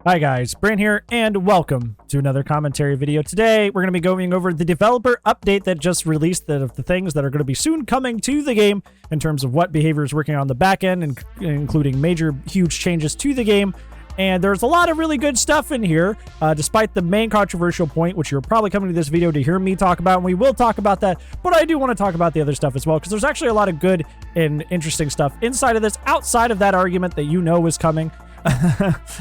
Hi guys, Brant here, and welcome to another commentary video. Today, we're going to be going over the developer update that just released the things that are going to be soon coming to the game in terms of what behavior is working on the back end, including major, huge changes to the game. And there's a lot of really good stuff in here, despite the main controversial point, which you're probably coming to this video to hear me talk about, and we will talk about that, but I do want to talk about the other stuff as well, because there's actually a lot of good and interesting stuff inside of this, outside of that argument that you know is coming.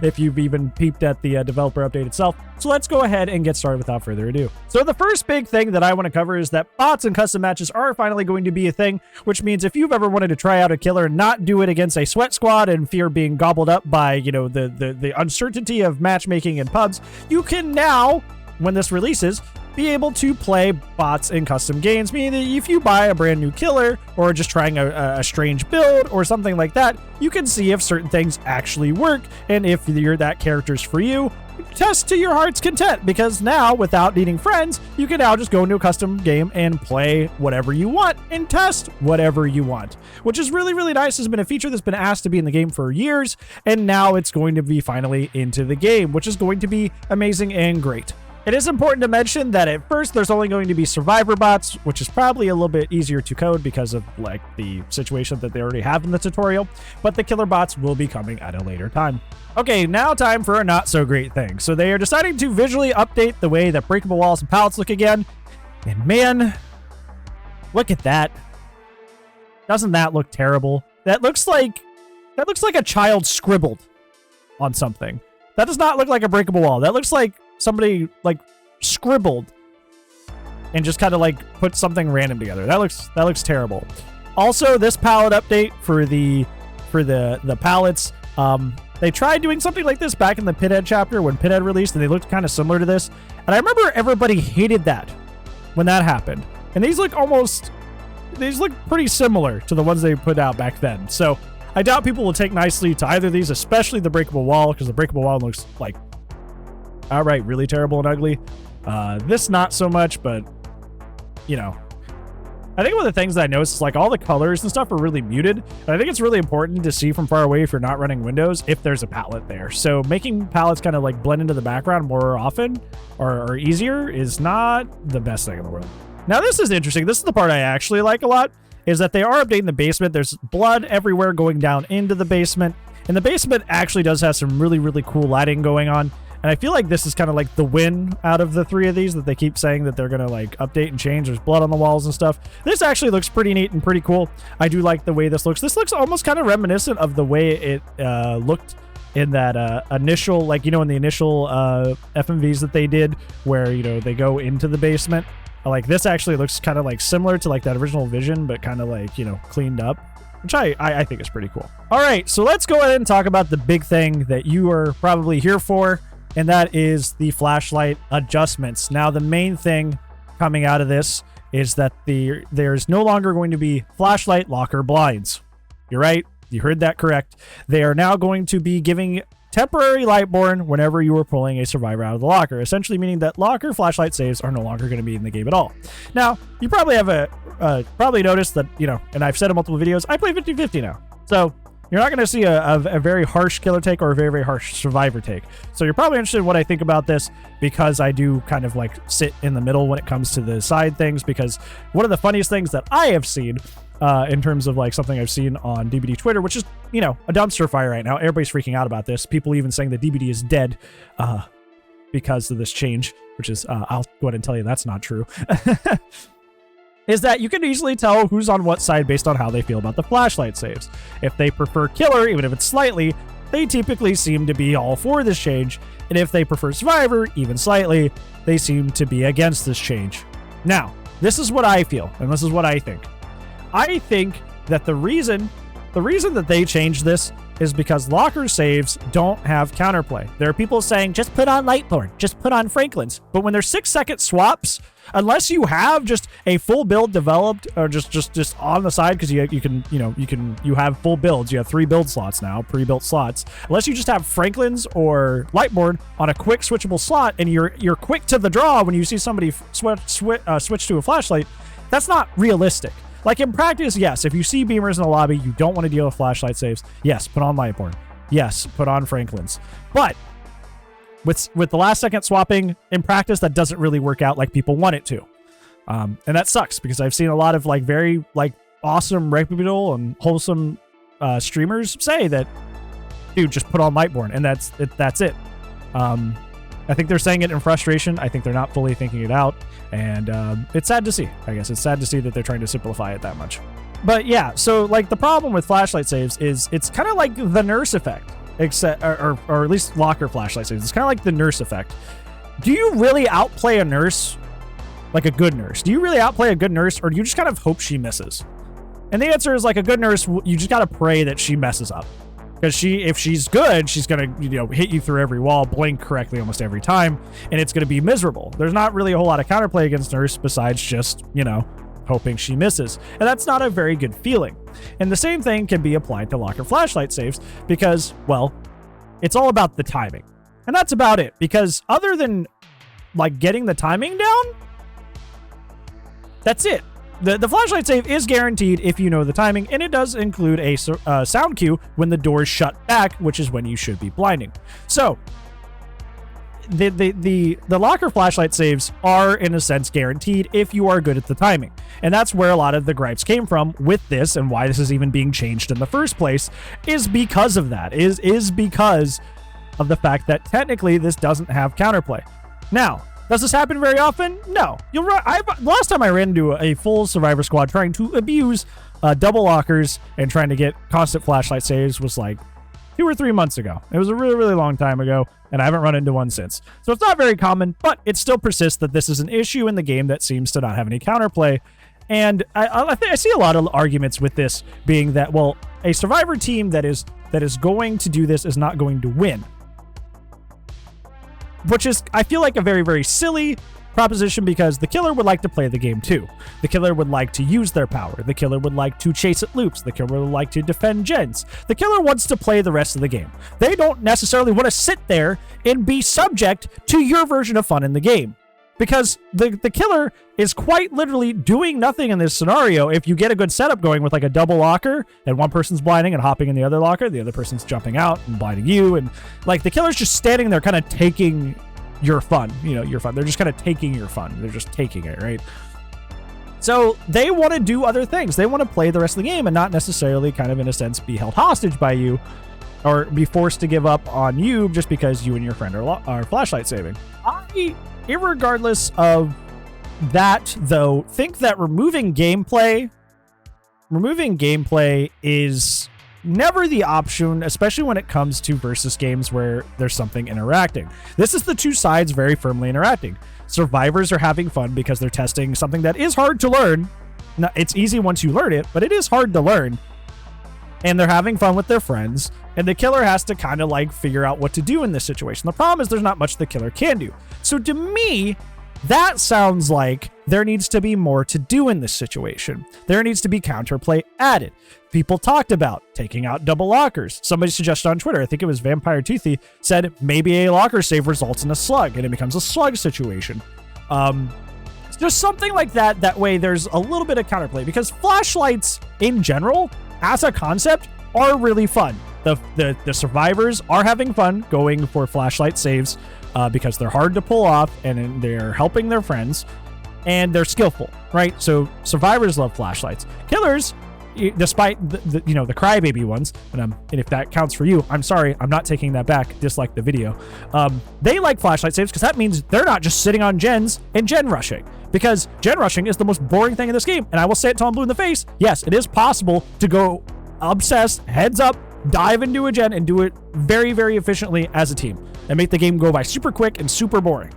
If you've even peeped at the developer update itself. So let's go ahead and get started without further ado. So the first big thing that I want to cover is that bots and custom matches are finally going to be a thing, which means if you've ever wanted to try out a killer and not do it against a sweat squad and fear being gobbled up by, you know, the uncertainty of matchmaking in pubs, you can now, when this releases, be able to play bots in custom games, meaning that if you buy a brand new killer or just trying a strange build or something like that, you can see if certain things actually work, and if that character's for you, test to your heart's content, because now, without needing friends, you can now just go into a custom game and play whatever you want and test whatever you want, which is really, really nice. Has been a feature that's been asked to be in the game for years, and now it's going to be finally into the game, which is going to be amazing and great. It is important to mention that at first there's only going to be survivor bots, which is probably a little bit easier to code because of like the situation that they already have in the tutorial, but the killer bots will be coming at a later time. Okay, now time for a not so great thing. So they are deciding to visually update the way that breakable walls and pallets look again. And man, look at that. Doesn't that look terrible? That looks like a child scribbled on something. That does not look like a breakable wall. That looks like somebody like scribbled and just kind of like put something random together. That looks terrible. Also, this palette update for the palettes, they tried doing something like this back in the Pithead chapter when Pithead released, and they looked kind of similar to this. And I remember everybody hated that when that happened. And these look pretty similar to the ones they put out back then. So I doubt people will take nicely to either of these, especially the breakable wall, because the breakable wall looks like outright really terrible and ugly. This not so much, but you know, I think one of the things that I noticed is like all the colors and stuff are really muted, and I think it's really important to see from far away if you're not running Windows if there's a palette there. So making palettes kind of like blend into the background more often or easier is not the best thing in the world. Now this is interesting. This is the part I actually like a lot, is that they are updating the basement. There's blood everywhere going down into the basement, and the basement actually does have some really, really cool lighting going on. And I feel like this is kind of like the win out of the three of these that they keep saying that they're going to like update and change. There's blood on the walls and stuff. This actually looks pretty neat and pretty cool. I do like the way this looks. This looks almost kind of reminiscent of the way it looked in that initial, like, you know, in the initial FMVs that they did where, you know, they go into the basement. Like this actually looks kind of like similar to like that original vision, but kind of like, you know, cleaned up, which I think is pretty cool. All right, so let's go ahead and talk about the big thing that you are probably here for, and that is the flashlight adjustments. Now, the main thing coming out of this is that there's no longer going to be flashlight locker blinds. You're right. You heard that correct. They are now going to be giving temporary lightborn whenever you are pulling a survivor out of the locker, essentially meaning that locker flashlight saves are no longer going to be in the game at all. Now, you probably have probably noticed that, you know, and I've said in multiple videos, I play 50-50 now. So you're not going to see a very harsh killer take or a very, very harsh survivor take. So you're probably interested in what I think about this, because I do kind of like sit in the middle when it comes to the side things, because one of the funniest things that I have seen in terms of like something I've seen on DBD Twitter, which is, you know, a dumpster fire right now. Everybody's freaking out about this. People even saying that DBD is dead because of this change, which is, I'll go ahead and tell you that's not true. Is that you can easily tell who's on what side based on how they feel about the flashlight saves. If they prefer killer, even if it's slightly, they typically seem to be all for this change. And if they prefer survivor, even slightly, they seem to be against this change. Now, this is what I feel, and this is what I think. I think that the reason that they changed this is because locker saves don't have counterplay. There are people saying, just put on Lightborn, just put on Franklin's. But when there's 6-second swaps, unless you have just a full build developed or just on the side, because you have full builds. You have 3 build slots now, pre-built slots. Unless you just have Franklin's or Lightborn on a quick switchable slot, and you're quick to the draw when you see somebody switch to a flashlight, that's not realistic. Like in practice, yes, if you see beamers in the lobby, you don't want to deal with flashlight saves. Yes, put on Lightborn. Yes, put on Franklin's. But with the last second swapping in practice, that doesn't really work out like people want it to. And that sucks because I've seen a lot of like very like awesome, reputable and wholesome streamers say that, dude, just put on Lightborn and that's it. I think they're saying it in frustration. I think they're not fully thinking it out. And it's sad to see. I guess it's sad to see that they're trying to simplify it that much. But yeah, so like the problem with flashlight saves is it's kind of like the nurse effect, except or at least locker flashlight saves. It's kind of like the nurse effect. Do you really outplay a nurse like a good nurse? Do you really outplay a good nurse, or do you just kind of hope she misses? And the answer is, like, a good nurse, you just got to pray that she messes up. Because if she's good, she's going to, hit you through every wall, blink correctly almost every time, and it's going to be miserable. There's not really a whole lot of counterplay against nurse besides just, hoping she misses. And that's not a very good feeling. And the same thing can be applied to locker flashlight saves because, well, it's all about the timing. And that's about it. Because other than, like, getting the timing down, that's it. The flashlight save is guaranteed if you know the timing, and it does include a sound cue when the doors shut back, which is when you should be blinding. So the locker flashlight saves are in a sense guaranteed if you are good at the timing, and that's where a lot of the gripes came from with this, and why this is even being changed in the first place is because of that. Is because of the fact that technically this doesn't have counterplay. Now, does this happen very often? No. You'll run. Last time I ran into a full survivor squad trying to abuse double lockers and trying to get constant flashlight saves was like 2 or 3 months ago. It was a really, really long time ago, and I haven't run into one since. So it's not very common, but it still persists that this is an issue in the game that seems to not have any counterplay. And I think I see a lot of arguments with this being that, well, a survivor team that is going to do this is not going to win. Which is, I feel like, a very, very silly proposition because the killer would like to play the game too. The killer would like to use their power. The killer would like to chase at loops. The killer would like to defend gens. The killer wants to play the rest of the game. They don't necessarily want to sit there and be subject to your version of fun in the game. Because the killer is quite literally doing nothing in this scenario if you get a good setup going with like a double locker and one person's blinding and hopping in the other locker, the other person's jumping out and blinding you, and like the killer's just standing there kind of taking your fun, your fun. They're just kind of taking your fun. They're just taking it, right? So they want to do other things. They want to play the rest of the game and not necessarily kind of in a sense be held hostage by you or be forced to give up on you just because you and your friend are flashlight saving. Irregardless of that, though, think that removing gameplay is never the option, especially when it comes to versus games where there's something interacting. This is the two sides very firmly interacting. Survivors are having fun because they're testing something that is hard to learn. Now, it's easy once you learn it, but it is hard to learn. And they're having fun with their friends, and the killer has to kind of like figure out what to do in this situation. The problem is there's not much the killer can do. So to me, that sounds like there needs to be more to do in this situation. There needs to be counterplay added. People talked about taking out double lockers. Somebody suggested on Twitter, I think it was Vampire Toothy, said maybe a locker save results in a slug, and it becomes a slug situation. Just something like that. That way there's a little bit of counterplay, because flashlights in general, as a concept, are really fun. The survivors are having fun going for flashlight saves because they're hard to pull off and they're helping their friends and they're skillful, right? So survivors love flashlights. Killers, despite the crybaby ones, and if that counts for you, I'm sorry, I'm not taking that back. Dislike the video. They like flashlight saves because that means they're not just sitting on gens and gen rushing. Because gen rushing is the most boring thing in this game, and I will say it till I'm blue in the face. Yes, it is possible to go obsessed, heads up, dive into a gen and do it very, very efficiently as a team and make the game go by super quick and super boring.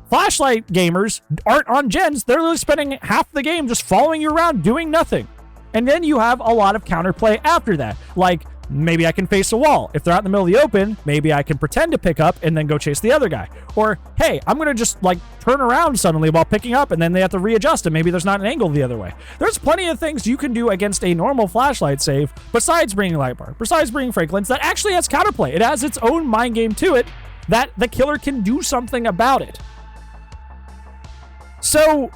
Flashlight gamers aren't on gens. They're literally spending half the game just following you around doing nothing. And then you have a lot of counterplay after that. Like, maybe I can face a wall. If they're out in the middle of the open, maybe I can pretend to pick up and then go chase the other guy. Or, hey, I'm going to just like turn around suddenly while picking up and then they have to readjust and maybe there's not an angle the other way. There's plenty of things you can do against a normal flashlight save besides bringing Lightbar, besides bringing Franklin's, that actually has counterplay. It has its own mind game to it that the killer can do something about it. So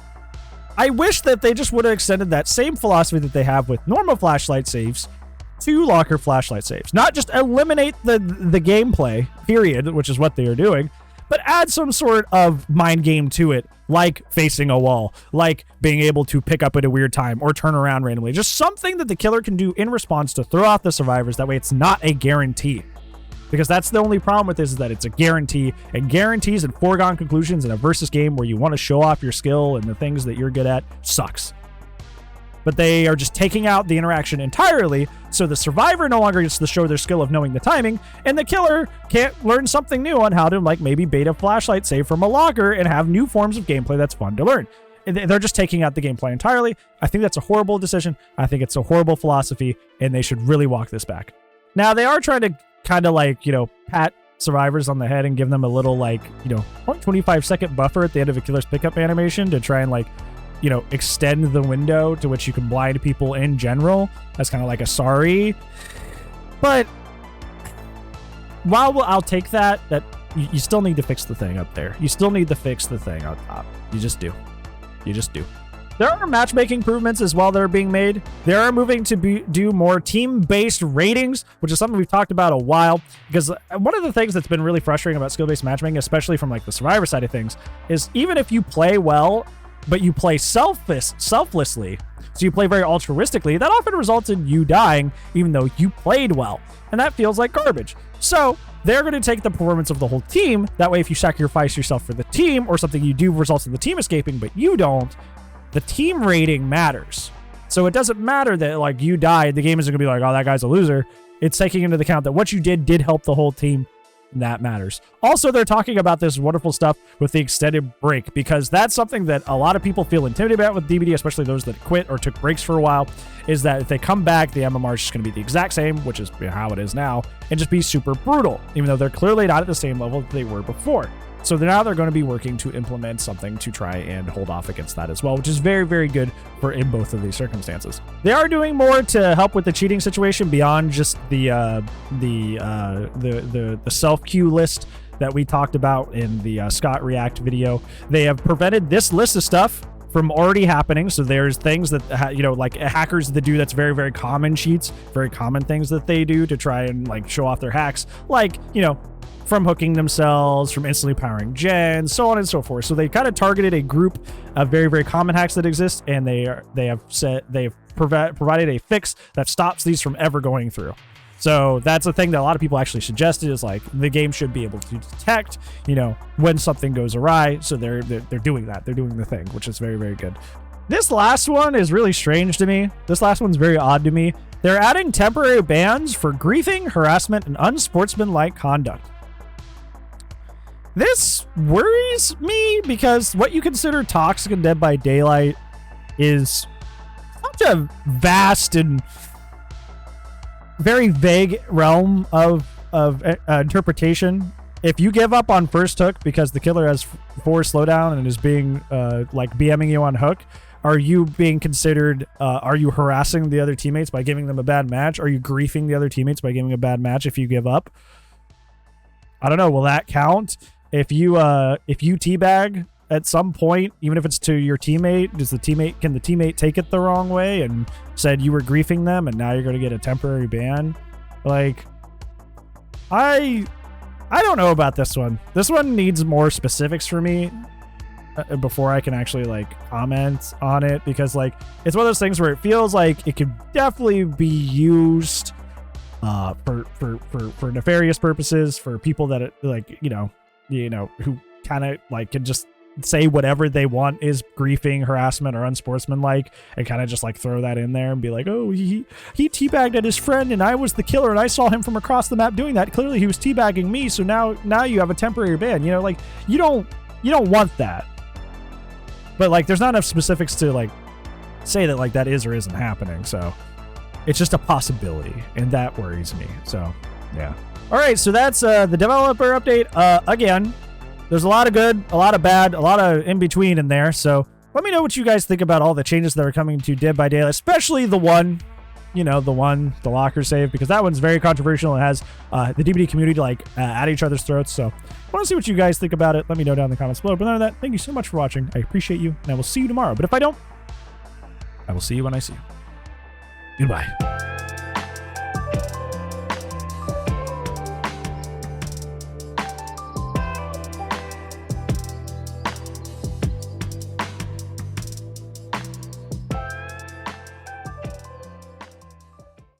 I wish that they just would have extended that same philosophy that they have with normal flashlight saves 2 locker flashlight saves. Not just eliminate the gameplay, period, which is what they are doing, but add some sort of mind game to it, like facing a wall, like being able to pick up at a weird time or turn around randomly. Just something that the killer can do in response to throw off the survivors. That way it's not a guarantee. Because that's the only problem with this, is that it's a guarantee, and guarantees and foregone conclusions in a versus game where you want to show off your skill and the things that you're good at sucks. But they are just taking out the interaction entirely, so the survivor no longer gets to show their skill of knowing the timing, and the killer can't learn something new on how to, like, maybe bait a flashlight save from a locker and have new forms of gameplay that's fun to learn. They're just taking out the gameplay entirely. I think that's a horrible decision. I think it's a horrible philosophy, and they should really walk this back. Now, they are trying to kind of, like, you know, pat survivors on the head and give them a little, like, you know, 25-second buffer at the end of a killer's pickup animation to try and, like, you know, extend the window to which you can blind people in general. That's kind of like a sorry. But while I'll take that you still need to fix the thing up there. You still need to fix the thing on top. You just do. You just do. There are matchmaking improvements as well that are being made. They are moving to do more team-based ratings, which is something we've talked about a while. Because one of the things that's been really frustrating about skill-based matchmaking, especially from, like, the survivor side of things, is even if you play well, but you play selflessly, so you play very altruistically, that often results in you dying even though you played well, and that feels like garbage. So they're going to take the performance of the whole team. That way, if you sacrifice yourself for the team, or something you do results in the team escaping but you don't, the team rating matters. So it doesn't matter that, like, you died. The game isn't going to be like, oh, that guy's a loser. It's taking into account that what you did help the whole team. That matters. Also, they're talking about this wonderful stuff with the extended break, because that's something that a lot of people feel intimidated about with DBD, especially those that quit or took breaks for a while, is that if they come back, the MMR is just going to be the exact same, which is how it is now, and just be super brutal, even though they're clearly not at the same level that they were before. So now they're going to be working to implement something to try and hold off against that as well, which is very, very good for in both of these circumstances. They are doing more to help with the cheating situation beyond just the self queue list that we talked about in the Scott React video. They have prevented this list of stuff from already happening. So there's things that, you know, like hackers that do that's very, very common cheats, very common things that they do to try and, like, show off their hacks, like, you know, from hooking themselves, from instantly powering gens, so on and so forth. So they kind of targeted a group of very, very common hacks that exist, and they've provided a fix that stops these from ever going through. So that's a thing that a lot of people actually suggested, is like the game should be able to detect, you know, when something goes awry. So they're doing that. They're doing the thing, which is very, very good. This last one is really strange to me. This last one's very odd to me. They're adding temporary bans for griefing, harassment, and unsportsmanlike conduct. This worries me, because what you consider toxic and Dead by Daylight is such a vast and very vague realm of interpretation. If you give up on first hook because the killer has 4 slowdown and is being like BMing you on hook, are you being considered, are you harassing the other teammates by giving them a bad match? Are you griefing the other teammates by giving a bad match if you give up? I don't know. Will that count? If you teabag at some point, even if it's to your teammate, can the teammate take it the wrong way and said you were griefing them and now you're going to get a temporary ban? Like, I don't know about this one. This one needs more specifics for me before I can actually, like, comment on it, because, like, it's one of those things where it feels like it could definitely be used for nefarious purposes, for people that, like, you know, who kind of, like, can just say whatever they want is griefing, harassment, or unsportsmanlike, and kind of just, like, throw that in there and be like, oh, he teabagged at his friend and I was the killer and I saw him from across the map doing that. Clearly he was teabagging me, so now you have a temporary ban. You know, like, you don't want that. But, like, there's not enough specifics to, like, say that, like, that is or isn't happening. So it's just a possibility, and that worries me. So yeah. All right, so that's the developer update. Again, there's a lot of good, a lot of bad, a lot of in between in there. So let me know what you guys think about all the changes that are coming to Dead by Daylight, especially the locker save, because that one's very controversial and has the DBD community, like, at each other's throats. So I want to see what you guys think about it. Let me know down in the comments below. But other than that, thank you so much for watching. I appreciate you, and I will see you tomorrow. But if I don't, I will see you when I see you. Goodbye.